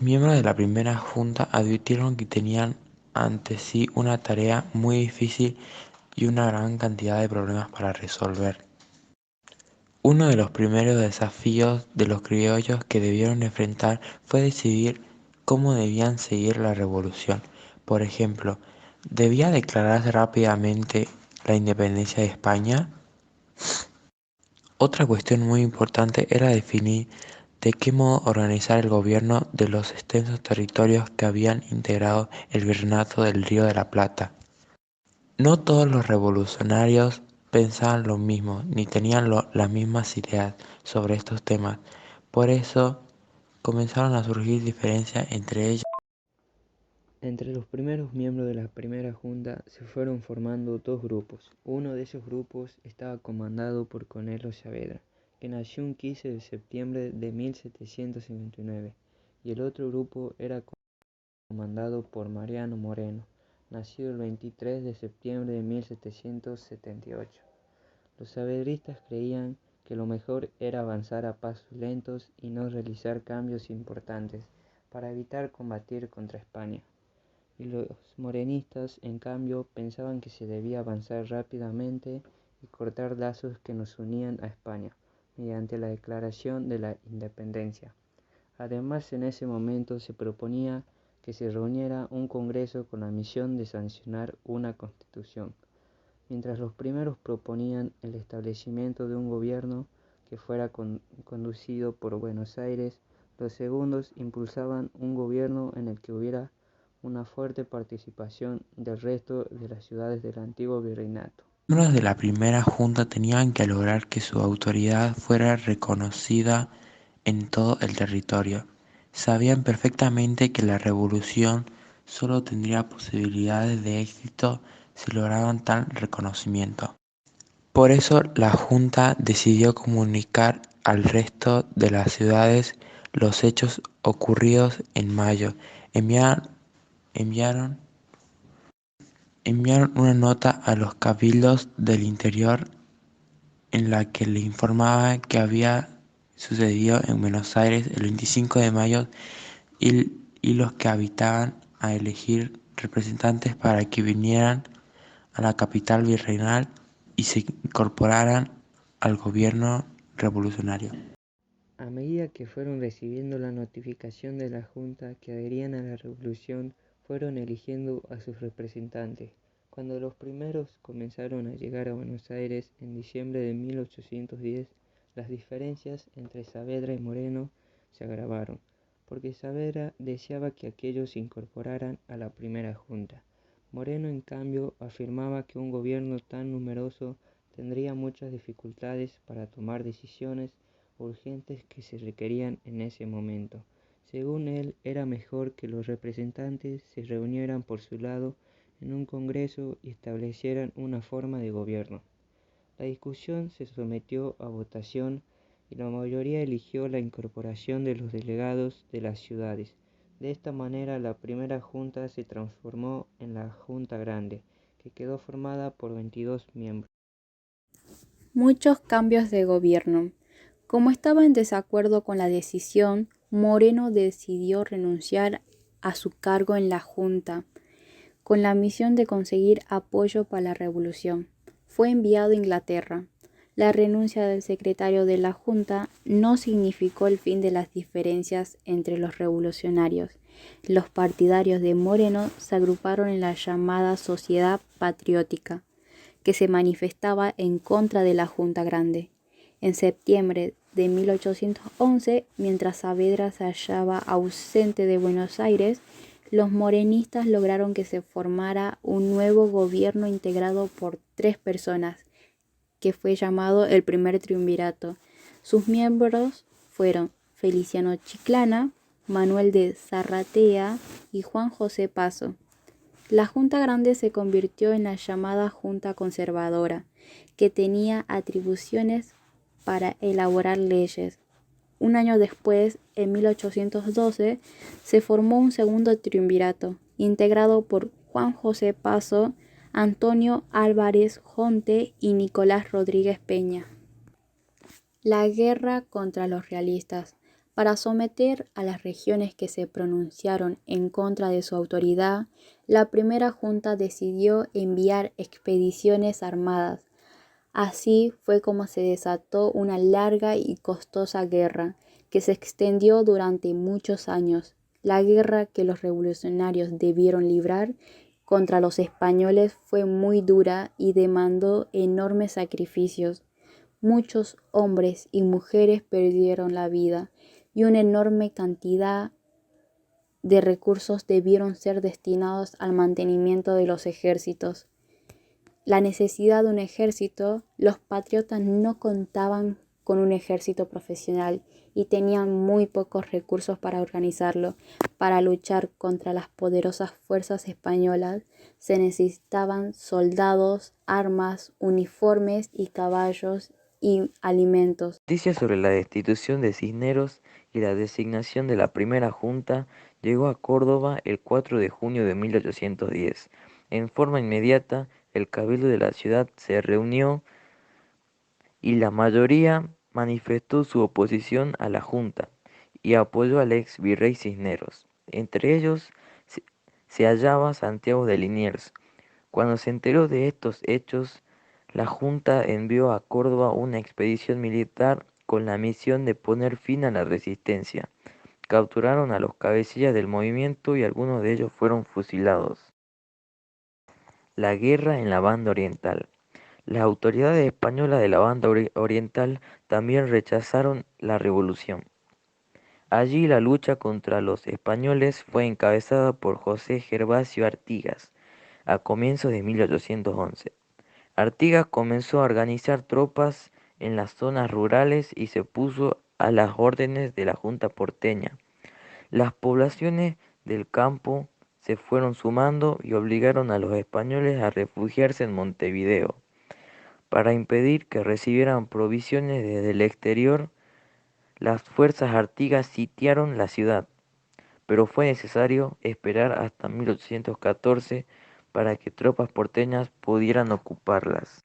Miembros de la primera junta advirtieron que tenían ante sí una tarea muy difícil y una gran cantidad de problemas para resolver. Uno de los primeros desafíos de los criollos que debieron enfrentar fue decidir cómo debían seguir la revolución. Por ejemplo, ¿debía declararse rápidamente la independencia de España? Otra cuestión muy importante era definir de qué modo organizar el gobierno de los extensos territorios que habían integrado el Virreinato del Río de la Plata. No todos los revolucionarios pensaban lo mismo ni tenían las mismas ideas sobre estos temas. Por eso comenzaron a surgir diferencias entre ellos. Entre los primeros miembros de la primera junta se fueron formando dos grupos. Uno de esos grupos estaba comandado por Cornelio Saavedra, que nació un 15 de septiembre de 1759, y el otro grupo era comandado por Mariano Moreno, nacido el 23 de septiembre de 1778. Los saavedristas creían que lo mejor era avanzar a pasos lentos y no realizar cambios importantes para evitar combatir contra España. Y los morenistas, en cambio, pensaban que se debía avanzar rápidamente y cortar lazos que nos unían a España, mediante la declaración de la independencia. Además, en ese momento se proponía que se reuniera un congreso con la misión de sancionar una constitución, mientras los primeros proponían el establecimiento de un gobierno que fuera conducido por Buenos Aires. Los segundos impulsaban un gobierno en el que hubiera una fuerte participación del resto de las ciudades del antiguo virreinato. Los miembros de la primera junta tenían que lograr que su autoridad fuera reconocida en todo el territorio. Sabían perfectamente que la revolución solo tendría posibilidades de éxito si lograban tal reconocimiento. Por eso la Junta decidió comunicar al resto de las ciudades los hechos ocurridos en mayo. Enviaron, enviaron, enviaron una nota a los cabildos del interior en la que le informaba que había sucedido en Buenos Aires el 25 de mayo y los que habitaban a elegir representantes para que vinieran a la capital virreinal y se incorporaran al gobierno revolucionario. A medida que fueron recibiendo la notificación de la Junta que adherían a la revolución, fueron eligiendo a sus representantes. Cuando los primeros comenzaron a llegar a Buenos Aires en diciembre de 1810, las diferencias entre Saavedra y Moreno se agravaron, porque Saavedra deseaba que aquellos se incorporaran a la primera Junta. Moreno, en cambio, afirmaba que un gobierno tan numeroso tendría muchas dificultades para tomar decisiones urgentes que se requerían en ese momento. Según él, era mejor que los representantes se reunieran por su lado en un congreso y establecieran una forma de gobierno. La discusión se sometió a votación y la mayoría eligió la incorporación de los delegados de las ciudades. De esta manera, la primera junta se transformó en la Junta Grande, que quedó formada por 22 miembros. Muchos cambios de gobierno. Como estaba en desacuerdo con la decisión, Moreno decidió renunciar a su cargo en la Junta, con la misión de conseguir apoyo para la revolución. Fue enviado a Inglaterra. La renuncia del secretario de la Junta no significó el fin de las diferencias entre los revolucionarios. Los partidarios de Moreno se agruparon en la llamada Sociedad Patriótica, que se manifestaba en contra de la Junta Grande. En septiembre de 1811, mientras Saavedra se hallaba ausente de Buenos Aires, los morenistas lograron que se formara un nuevo gobierno integrado por 3 personas, que fue llamado el primer triunvirato. Sus miembros fueron Feliciano Chiclana, Manuel de Zarratea y Juan José Paso. La Junta Grande se convirtió en la llamada Junta Conservadora, que tenía atribuciones para elaborar leyes. Un año después, en 1812, se formó un segundo triunvirato, integrado por Juan José Paso, Antonio Álvarez Jonte y Nicolás Rodríguez Peña. La guerra contra los realistas. Para someter a las regiones que se pronunciaron en contra de su autoridad, la primera junta decidió enviar expediciones armadas. Así fue como se desató una larga y costosa guerra, que se extendió durante muchos años. La guerra que los revolucionarios debieron librar contra los españoles fue muy dura y demandó enormes sacrificios. Muchos hombres y mujeres perdieron la vida y una enorme cantidad de recursos debieron ser destinados al mantenimiento de los ejércitos. La necesidad de un ejército, los patriotas no contaban con un ejército profesional y tenían muy pocos recursos para organizarlo. Para luchar contra las poderosas fuerzas españolas se necesitaban soldados, armas, uniformes y caballos y alimentos. Noticia sobre la destitución de Cisneros y la designación de la primera junta llegó a Córdoba el 4 de junio de 1810. En forma inmediata, el cabildo de la ciudad se reunió y la mayoría manifestó su oposición a la junta y apoyó al ex virrey Cisneros. Entre ellos se hallaba Santiago de Liniers. Cuando se enteró de estos hechos, la Junta envió a Córdoba una expedición militar con la misión de poner fin a la resistencia. Capturaron a los cabecillas del movimiento y algunos de ellos fueron fusilados. La guerra en la banda oriental. Las autoridades españolas de la banda oriental también rechazaron la revolución. Allí la lucha contra los españoles fue encabezada por José Gervasio Artigas a comienzos de 1811. Artigas comenzó a organizar tropas en las zonas rurales y se puso a las órdenes de la Junta porteña. Las poblaciones del campo se fueron sumando y obligaron a los españoles a refugiarse en Montevideo. Para impedir que recibieran provisiones desde el exterior, las fuerzas Artigas sitiaron la ciudad, pero fue necesario esperar hasta 1814 para que tropas porteñas pudieran ocuparlas.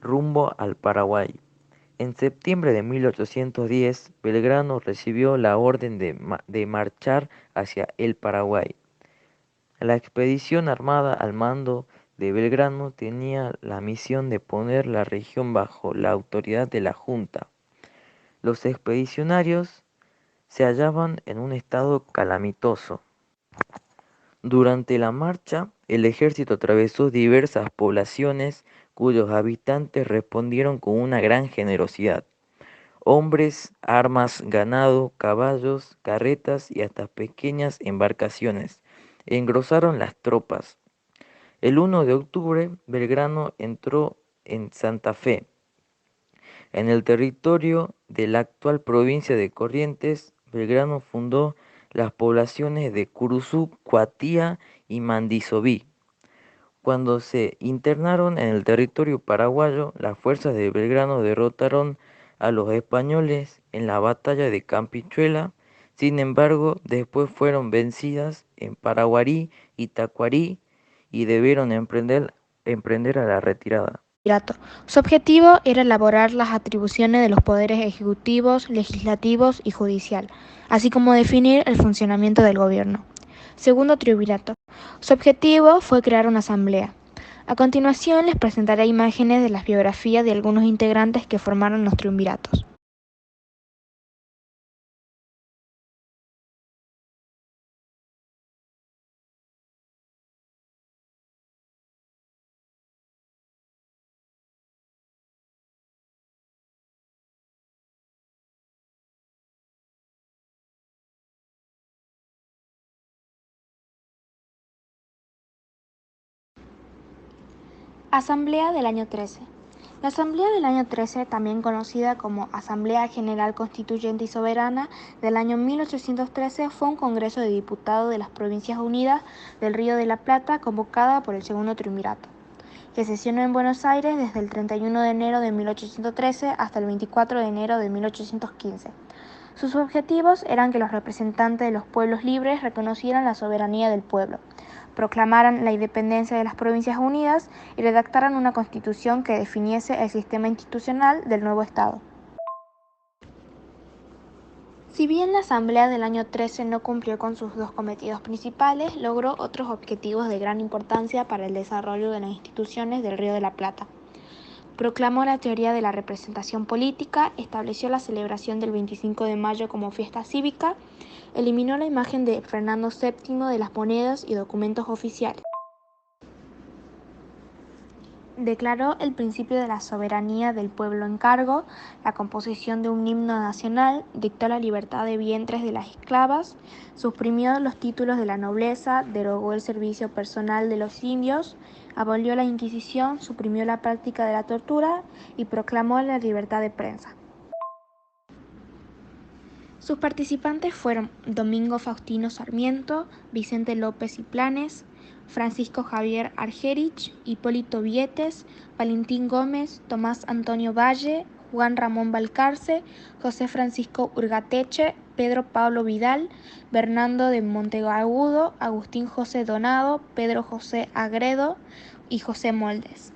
Rumbo al Paraguay. En septiembre de 1810, Belgrano recibió la orden de marchar hacia el Paraguay. La expedición armada al mando de Belgrano tenía la misión de poner la región bajo la autoridad de la Junta. Los expedicionarios se hallaban en un estado calamitoso. Durante la marcha, el ejército atravesó diversas poblaciones cuyos habitantes respondieron con una gran generosidad. Hombres, armas, ganado, caballos, carretas y hasta pequeñas embarcaciones engrosaron las tropas. El 1 de octubre, Belgrano entró en Santa Fe, en el territorio de la actual provincia de Corrientes. Belgrano fundó las poblaciones de Curuzú, Cuatía y Mandisoví. Cuando se internaron en el territorio paraguayo, las fuerzas de Belgrano derrotaron a los españoles en la batalla de Campichuela. Sin embargo, después fueron vencidas en Paraguarí y Tacuarí y debieron emprender a la retirada. Su objetivo era elaborar las atribuciones de los poderes ejecutivos, legislativos y judicial, así como definir el funcionamiento del gobierno. Segundo triunvirato. Su objetivo fue crear una asamblea. A continuación les presentaré imágenes de las biografías de algunos integrantes que formaron los triunviratos. Asamblea del año 13. La Asamblea del año 13, también conocida como Asamblea General Constituyente y Soberana del año 1813, fue un congreso de diputados de las Provincias Unidas del Río de la Plata convocada por el Segundo Triunvirato, que sesionó en Buenos Aires desde el 31 de enero de 1813 hasta el 24 de enero de 1815. Sus objetivos eran que los representantes de los pueblos libres reconocieran la soberanía del pueblo, proclamaran la independencia de las Provincias Unidas y redactaran una constitución que definiese el sistema institucional del nuevo Estado. Si bien la Asamblea del año 13 no cumplió con sus dos cometidos principales, logró otros objetivos de gran importancia para el desarrollo de las instituciones del Río de la Plata. Proclamó la teoría de la representación política, estableció la celebración del 25 de mayo como fiesta cívica, eliminó la imagen de Fernando VII de las monedas y documentos oficiales. Declaró el principio de la soberanía del pueblo en cargo, la composición de un himno nacional, dictó la libertad de vientres de las esclavas, suprimió los títulos de la nobleza, derogó el servicio personal de los indios, abolió la Inquisición, suprimió la práctica de la tortura y proclamó la libertad de prensa. Sus participantes fueron Domingo Faustino Sarmiento, Vicente López y Planes, Francisco Javier Argerich, Hipólito Vietes, Valentín Gómez, Tomás Antonio Valle, Juan Ramón Balcarce, José Francisco Urgateche, Pedro Pablo Vidal, Bernardo de Monteagudo, Agustín José Donado, Pedro José Agredo y José Moldes.